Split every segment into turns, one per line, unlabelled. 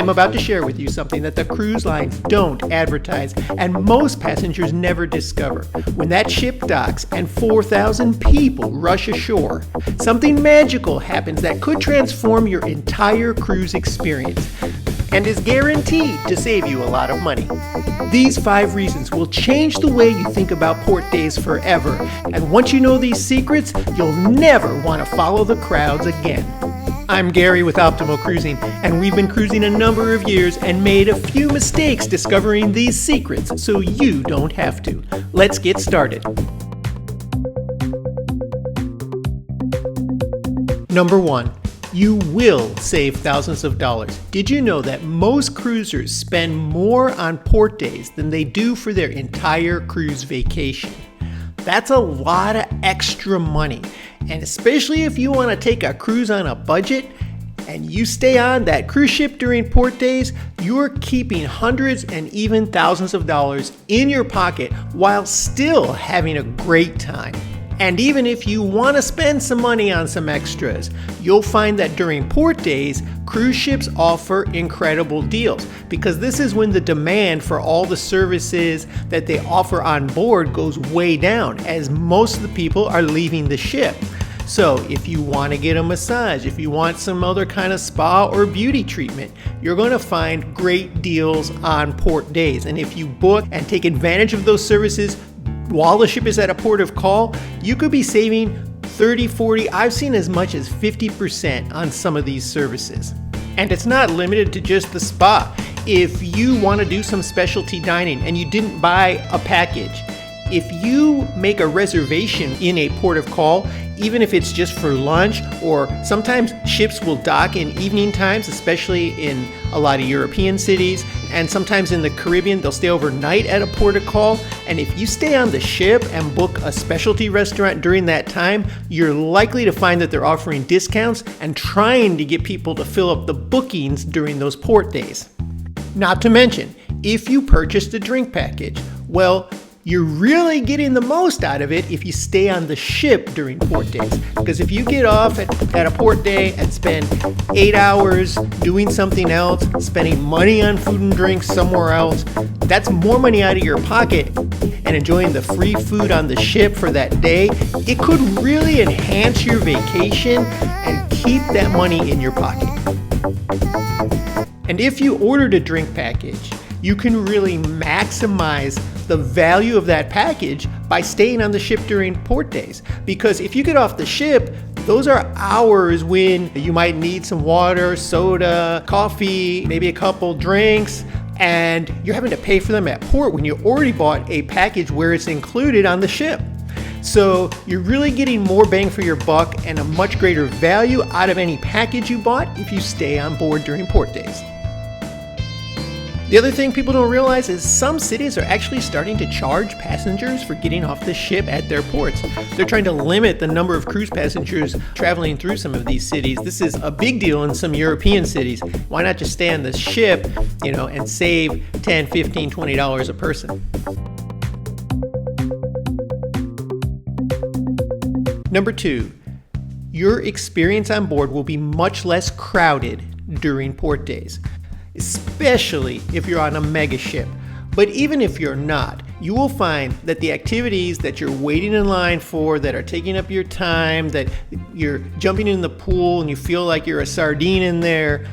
I'm about to share with you something that the cruise lines don't advertise and most passengers never discover. When that ship docks and 4,000 people rush ashore, something magical happens that could transform your entire cruise experience and is guaranteed to save you a lot of money. These 5 reasons will change the way you think about port days forever, and once you know these secrets, you'll never want to follow the crowds again. I'm Gary with Optimal Cruising, and we've been cruising a number of years and made a few mistakes discovering these secrets so you don't have to. Let's get started. Number 1. You will save thousands of dollars. Did you know that most cruisers spend more on port days than they do for their entire cruise vacation? That's a lot of extra money. And especially if you want to take a cruise on a budget and you stay on that cruise ship during port days, you're keeping hundreds and even thousands of dollars in your pocket while still having a great time. And even if you want to spend some money on some extras, you'll find that during port days, cruise ships offer incredible deals because this is when the demand for all the services that they offer on board goes way down as most of the people are leaving the ship. So if you want to get a massage, if you want some other kind of spa or beauty treatment, you're going to find great deals on port days. And if you book and take advantage of those services while the ship is at a port of call, you could be saving 30, 40, I've seen as much as 50% on some of these services. And it's not limited to just the spa. If you want to do some specialty dining and you didn't buy a package, if you make a reservation in a port of call, even if it's just for lunch, or sometimes ships will dock in evening times, especially in a lot of European cities, and sometimes in the Caribbean, they'll stay overnight at a port of call. And if you stay on the ship and book a specialty restaurant during that time, you're likely to find that they're offering discounts and trying to get people to fill up the bookings during those port days. Not to mention, if you purchased a drink package, well, you're really getting the most out of it if you stay on the ship during port days. Because if you get off at a port day and spend 8 hours doing something else, spending money on food and drinks somewhere else, that's more money out of your pocket. And enjoying the free food on the ship for that day, it could really enhance your vacation and keep that money in your pocket. And if you ordered a drink package, you can really maximize the value of that package by staying on the ship during port days. Because if you get off the ship, those are hours when you might need some water, soda, coffee, maybe a couple drinks, and you're having to pay for them at port when you already bought a package where it's included on the ship. So you're really getting more bang for your buck and a much greater value out of any package you bought if you stay on board during port days. The other thing people don't realize is some cities are actually starting to charge passengers for getting off the ship at their ports. They're trying to limit the number of cruise passengers traveling through some of these cities. This is a big deal in some European cities. Why not just stay on the ship, and save $10, $15, $20 a person? Number 2, your experience on board will be much less crowded during port days, especially if you're on a mega ship. But even if you're not, you will find that the activities that you're waiting in line for, that are taking up your time, that you're jumping in the pool and you feel like you're a sardine in there,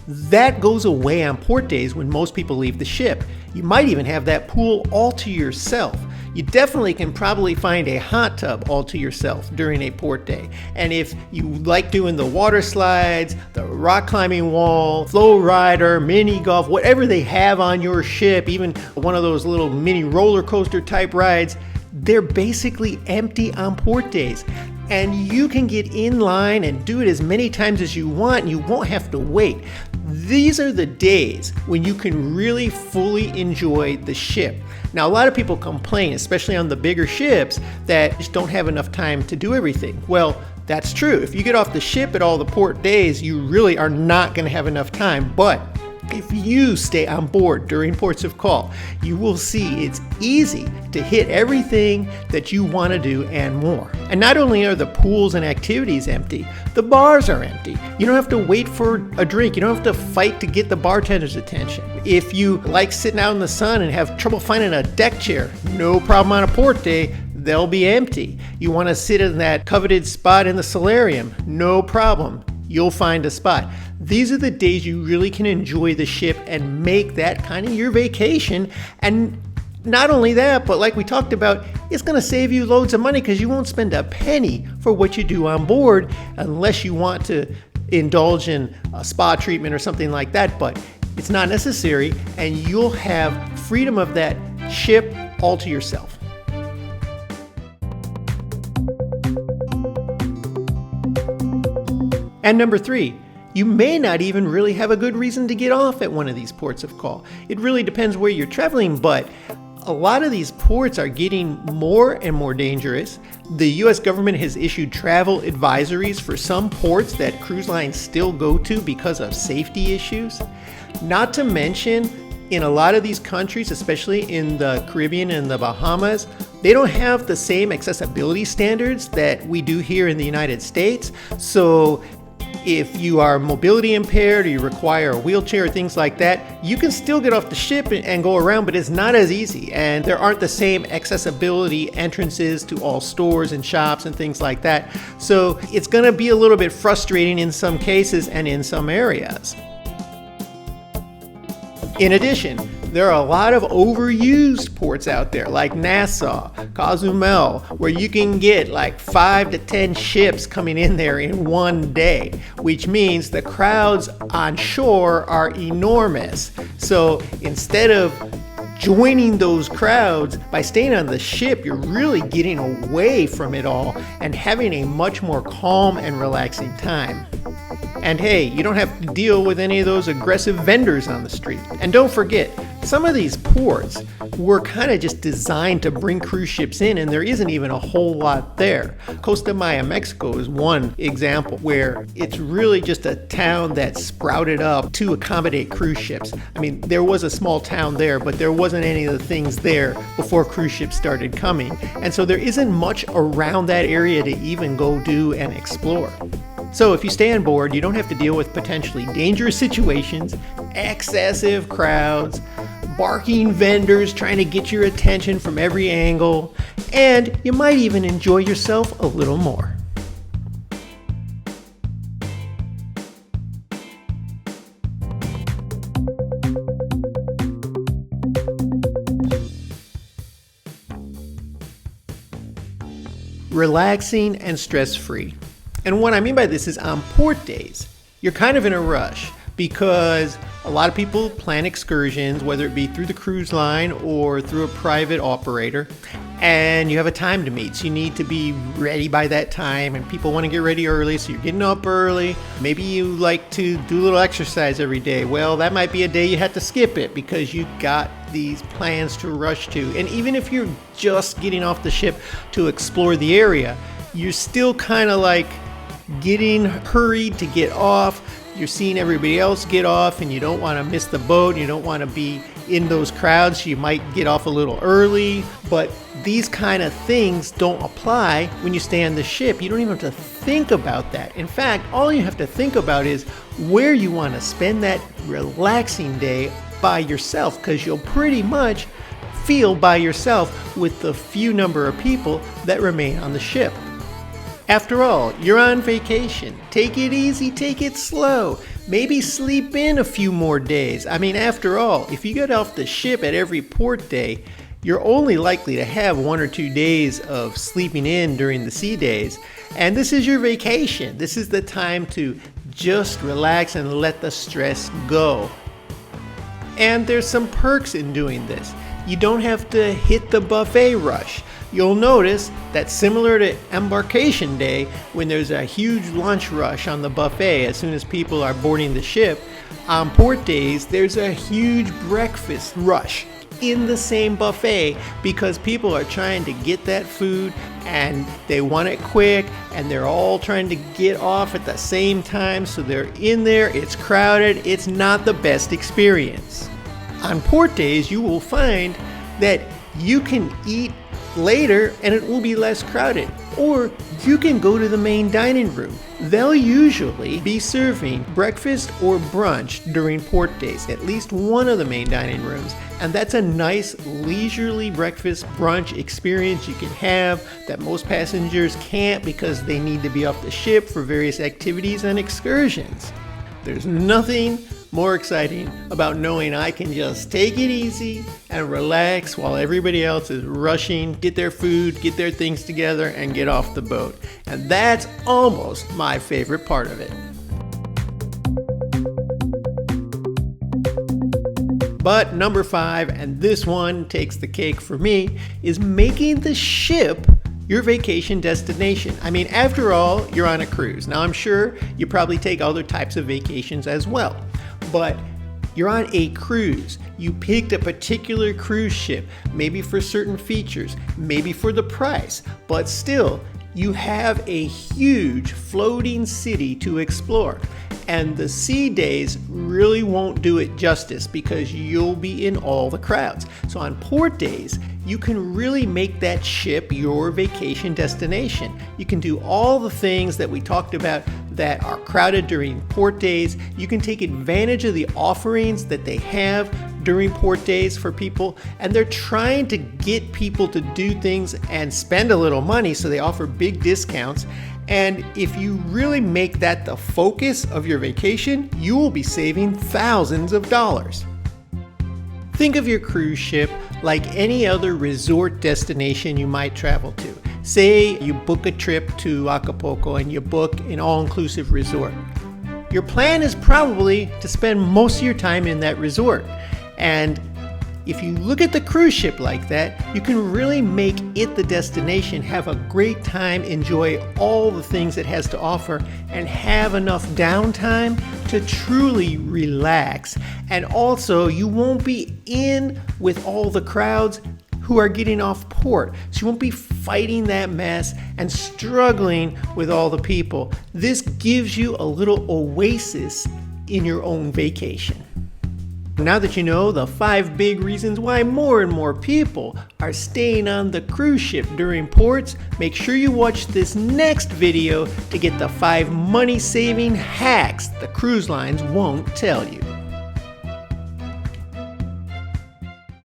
that goes away on port days when most people leave the ship. You might even have that pool all to yourself. You definitely can probably find a hot tub all to yourself during a port day. And if you like doing the water slides, the rock climbing wall, flow rider, mini golf, whatever they have on your ship, even one of those little mini roller coaster type rides, they're basically empty on port days. And you can get in line and do it as many times as you want, and you won't have to wait. These are the days when you can really fully enjoy the ship. Now, a lot of people complain, especially on the bigger ships, that just don't have enough time to do everything. Well, that's true. If you get off the ship at all the port days, you really are not going to have enough time. But If you stay on board during ports of call, you will see it's easy to hit everything that you want to do and more. And not only are the pools and activities empty, the bars are empty. You don't have to wait for a drink. You don't have to fight to get the bartender's attention. If you like sitting out in the sun and have trouble finding a deck chair, no problem on a port day. They'll be empty. You want to sit in that coveted spot in the solarium, no problem. You'll find a spot. These are the days you really can enjoy the ship and make that kind of your vacation. And not only that, but like we talked about, it's going to save you loads of money because you won't spend a penny for what you do on board unless you want to indulge in a spa treatment or something like that. But it's not necessary, and you'll have freedom of that ship all to yourself. And number 3, you may not even really have a good reason to get off at one of these ports of call. It really depends where you're traveling, but a lot of these ports are getting more and more dangerous. The US government has issued travel advisories for some ports that cruise lines still go to because of safety issues. Not to mention, in a lot of these countries, especially in the Caribbean and the Bahamas, they don't have the same accessibility standards that we do here in the United States. So if you are mobility impaired or you require a wheelchair or things like that, you can still get off the ship and go around, but it's not as easy. And there aren't the same accessibility entrances to all stores and shops and things like that. So it's going to be a little bit frustrating in some cases and in some areas. In addition, there are a lot of overused ports out there like Nassau, Cozumel, where you can get like 5 to 10 ships coming in there in one day, which means the crowds on shore are enormous. So instead of joining those crowds, by staying on the ship, you're really getting away from it all and having a much more calm and relaxing time. And hey, you don't have to deal with any of those aggressive vendors on the street. And don't forget, some of these ports were kind of just designed to bring cruise ships in, and there isn't even a whole lot there. Costa Maya, Mexico is one example where it's really just a town that sprouted up to accommodate cruise ships. I mean, there was a small town there, but there wasn't any of the things there before cruise ships started coming. And so there isn't much around that area to even go do and explore. So if you stay on board, you don't have to deal with potentially dangerous situations, excessive crowds, barking vendors trying to get your attention from every angle, and you might even enjoy yourself a little more. Relaxing and stress-free. And what I mean by this is on port days, you're kind of in a rush because a lot of people plan excursions, whether it be through the cruise line or through a private operator, and you have a time to meet. So you need to be ready by that time, and people want to get ready early, so you're getting up early. Maybe you like to do a little exercise every day. Well, that might be a day you have to skip it because you got these plans to rush to. And even if you're just getting off the ship to explore the area, you're still kind of like getting hurried to get off. You're seeing everybody else get off and you don't want to miss the boat. You don't want to be in those crowds. You might get off a little early, but these kind of things don't apply when you stay on the ship. You don't even have to think about that. In fact, all you have to think about is where you want to spend that relaxing day by yourself, because you'll pretty much feel by yourself with the few number of people that remain on the ship. After all, you're on vacation. Take it easy, take it slow. Maybe sleep in a few more days. I mean, after all, if you get off the ship at every port day, you're only likely to have 1 or 2 days of sleeping in during the sea days. And this is your vacation. This is the time to just relax and let the stress go. And there's some perks in doing this. You don't have to hit the buffet rush. You'll notice that similar to embarkation day, when there's a huge lunch rush on the buffet as soon as people are boarding the ship, on port days there's a huge breakfast rush in the same buffet because people are trying to get that food and they want it quick, and they're all trying to get off at the same time, so they're in there, it's crowded, it's not the best experience. On port days, you will find that you can eat later and it will be less crowded. Or you can go to the main dining room. They'll usually be serving breakfast or brunch during port days, at least one of the main dining rooms. And that's a nice leisurely breakfast brunch experience you can have that most passengers can't because they need to be off the ship for various activities and excursions. There's nothing more exciting about knowing I can just take it easy and relax while everybody else is rushing, get their food, get their things together, and get off the boat. And that's almost my favorite part of it. But number 5, and this one takes the cake for me, is making the ship your vacation destination. I mean, after all, you're on a cruise. Now, I'm sure you probably take other types of vacations as well, but you're on a cruise. You picked a particular cruise ship, maybe for certain features, maybe for the price, but still, you have a huge floating city to explore. And the sea days really won't do it justice because you'll be in all the crowds. So on port days, you can really make that ship your vacation destination. You can do all the things that we talked about that are crowded during port days. You can take advantage of the offerings that they have during port days for people, and they're trying to get people to do things and spend a little money, so they offer big discounts. And if you really make that the focus of your vacation, you will be saving thousands of dollars. Think of your cruise ship like any other resort destination you might travel to. Say you book a trip to Acapulco and you book an all-inclusive resort. Your plan is probably to spend most of your time in that resort. And if you look at the cruise ship like that, you can really make it the destination, have a great time, enjoy all the things it has to offer, and have enough downtime to truly relax. And also, you won't be in with all the crowds who are getting off port. So you won't be fighting that mess and struggling with all the people. This gives you a little oasis in your own vacation. Now that you know the 5 big reasons why more and more people are staying on the cruise ship during ports, make sure you watch this next video to get the 5 money-saving hacks the cruise lines won't tell you.